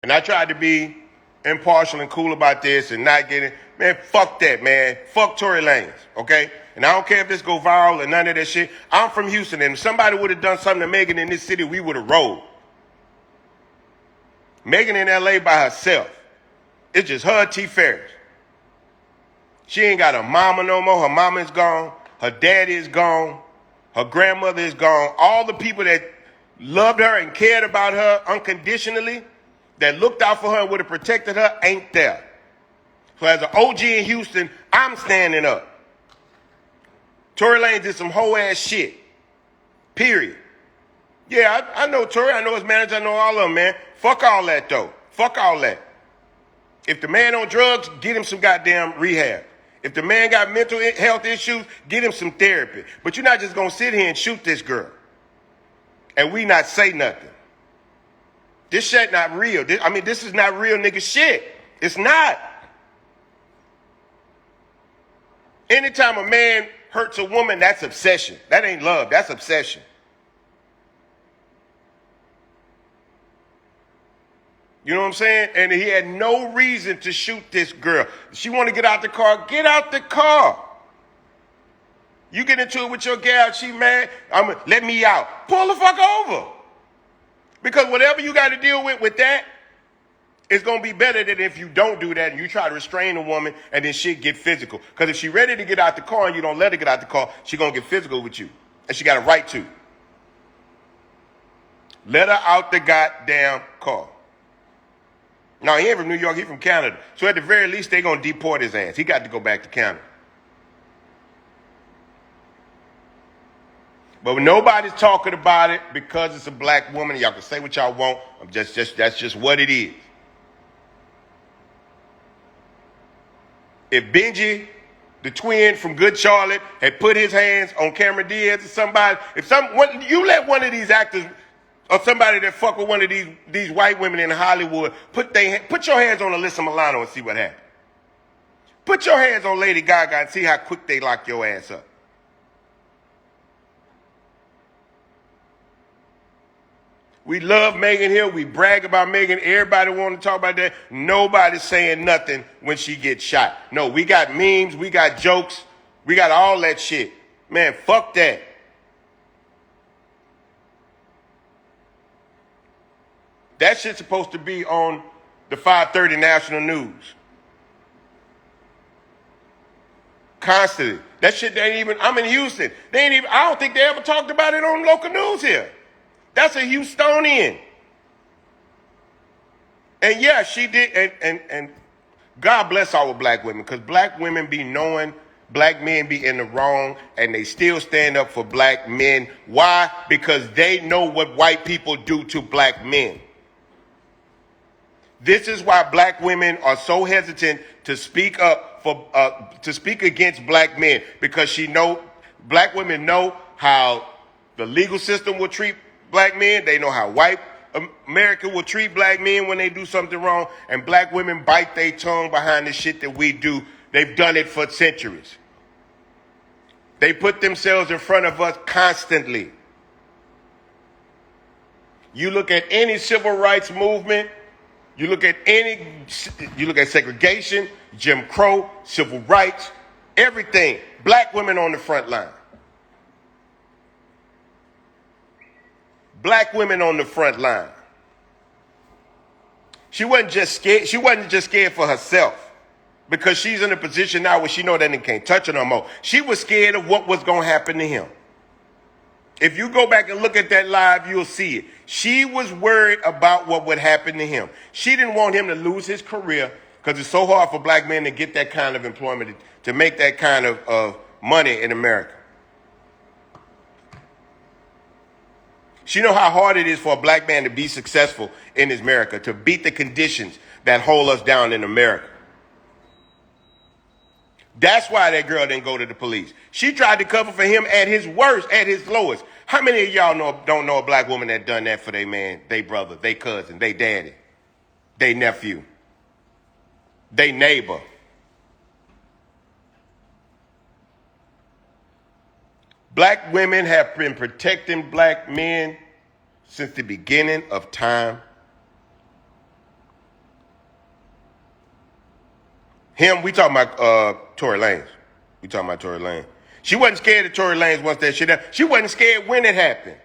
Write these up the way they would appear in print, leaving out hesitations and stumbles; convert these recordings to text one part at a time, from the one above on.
And I tried to be impartial and cool about this and not getting, man, fuck that, man. Fuck Tory Lanez, okay? And I don't care if this go viral or none of that shit. I'm from Houston, and if somebody would have done something to Megan in this city, we would have rolled. Megan in L.A. by herself. It's just her, T. Ferris. She ain't got a mama no more. Her mama is gone. Her daddy is gone. Her grandmother is gone. All the people that loved her and cared about her unconditionally, that looked out for her and would have protected her, ain't there. So as an OG in Houston, I'm standing up. Tory Lanez did some whole ass shit. Period. Yeah, I know Tory. I know his manager. I know all of them, man. Fuck all that, though. Fuck all that. If the man on drugs, get him some goddamn rehab. If the man got mental health issues, get him some therapy. But you're not just going to sit here and shoot this girl and we not say nothing. This shit not real. This is not real nigga shit. It's not. Anytime a man hurts a woman, that's obsession. That ain't love. That's obsession. You know what I'm saying? And he had no reason to shoot this girl. She want to get out the car. Get out the car. You get into it with your gal, she mad, let me out. Pull the fuck over. Because whatever you got to deal with that, it's going to be better than if you don't do that and you try to restrain a woman and then shit get physical. Because if she ready to get out the car and you don't let her get out the car, she going to get physical with you. And she got a right to. Let her out the goddamn car. No, he ain't from New York, he from Canada. So at the very least, they going to deport his ass. He got to go back to Canada. But when nobody's talking about it because it's a black woman, y'all can say what y'all want. That's just what it is. If Benji, the twin from Good Charlotte, had put his hands on Cameron Diaz or somebody, you let one of these actors or somebody that fuck with one of these white women in Hollywood, put your hands on Alyssa Milano and see what happens. Put your hands on Lady Gaga and see how quick they lock your ass up. We love Megan here. We brag about Megan. Everybody want to talk about that. Nobody's saying nothing when she gets shot. No, we got memes. We got jokes. We got all that shit. Man, fuck that. That shit's supposed to be on the 5:30 national news. Constantly. That shit ain't even, I'm in Houston. I don't think they ever talked about it on local news here. That's a Houstonian. And yeah, she did, and God bless our black women, because black women be knowing black men be in the wrong, and they still stand up for black men. Why? Because they know what white people do to black men. This is why black women are so hesitant to speak up to speak against black men, because black women know how the legal system will treat black men. They know how white America will treat black men when they do something wrong, and black women bite their tongue behind the shit that we do. They've done it for centuries. They put themselves in front of us constantly. You look at any civil rights movement, you look at segregation, Jim Crow, civil rights, everything. Black women on the front line. Black women on the front line. She wasn't just scared. She wasn't just scared for herself, because she's in a position now where she know that they can't touch her no more. She was scared of what was going to happen to him. If you go back and look at that live, you'll see it. She was worried about what would happen to him. She didn't want him to lose his career, because it's so hard for black men to get that kind of employment, to make that kind of money in America. She know how hard it is for a black man to be successful in this America, to beat the conditions that hold us down in America. That's why that girl didn't go to the police. She tried to cover for him at his worst, at his lowest. How many of y'all don't know a black woman that done that for their man, their brother, their cousin, their daddy, their nephew, their neighbor? Black women have been protecting black men since the beginning of time. We talking about Tory Lanez. We talking about Tory Lanez. She wasn't scared of Tory Lanez once that shit happened. She wasn't scared when it happened.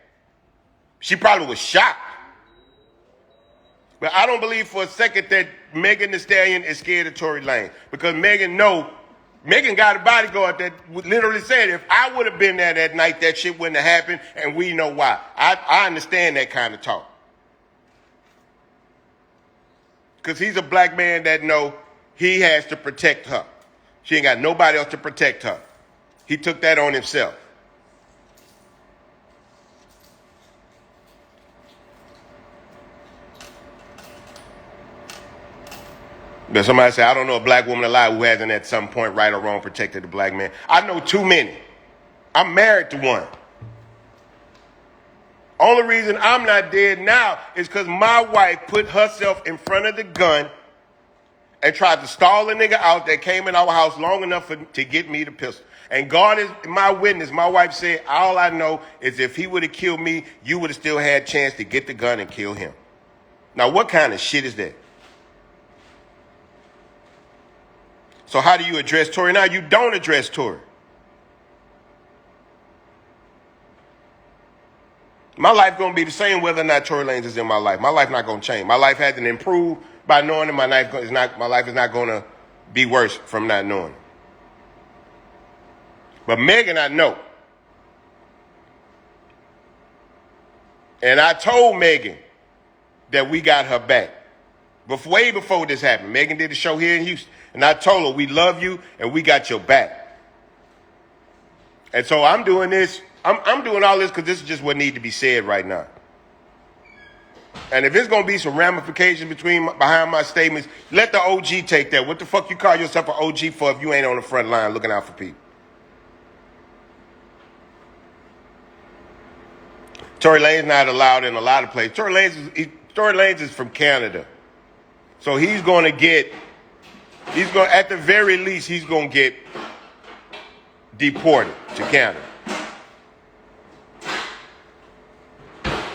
She probably was shocked. But I don't believe for a second that Megan Thee Stallion is scared of Tory Lanez. Because Megan got a bodyguard that literally said, if I would have been there that night, that shit wouldn't have happened, and we know why. I understand that kind of talk. Because he's a black man that know he has to protect her. She ain't got nobody else to protect her. He took that on himself. But somebody say, I don't know a black woman alive who hasn't at some point, right or wrong, protected a black man. I know too many. I'm married to one. Only reason I'm not dead now is because my wife put herself in front of the gun and tried to stall a nigga out that came in our house long enough to get me the pistol. And God is my witness. My wife said, all I know is if he would have killed me, you would have still had a chance to get the gun and kill him. Now, what kind of shit is that? So how do you address Tory? Now, you don't address Tory. My life going to be the same whether or not Tory Lanez is in my life. My life not going to change. My life hasn't improved by knowing him. My life is not going to be worse from not knowing him. But Megan, I know. And I told Megan that we got her back. Way before this happened. Megan did a show here in Houston. And I told her, we love you and we got your back. And so I'm doing this. I'm doing all this because this is just what needs to be said right now. And if it's going to be some ramifications behind my statements, let the OG take that. What the fuck you call yourself an OG for if you ain't on the front line looking out for people? Tory Lanez not allowed in a lot of places. Tory Lanez is from Canada. So he's going to get, at the very least, he's going to get deported to Canada.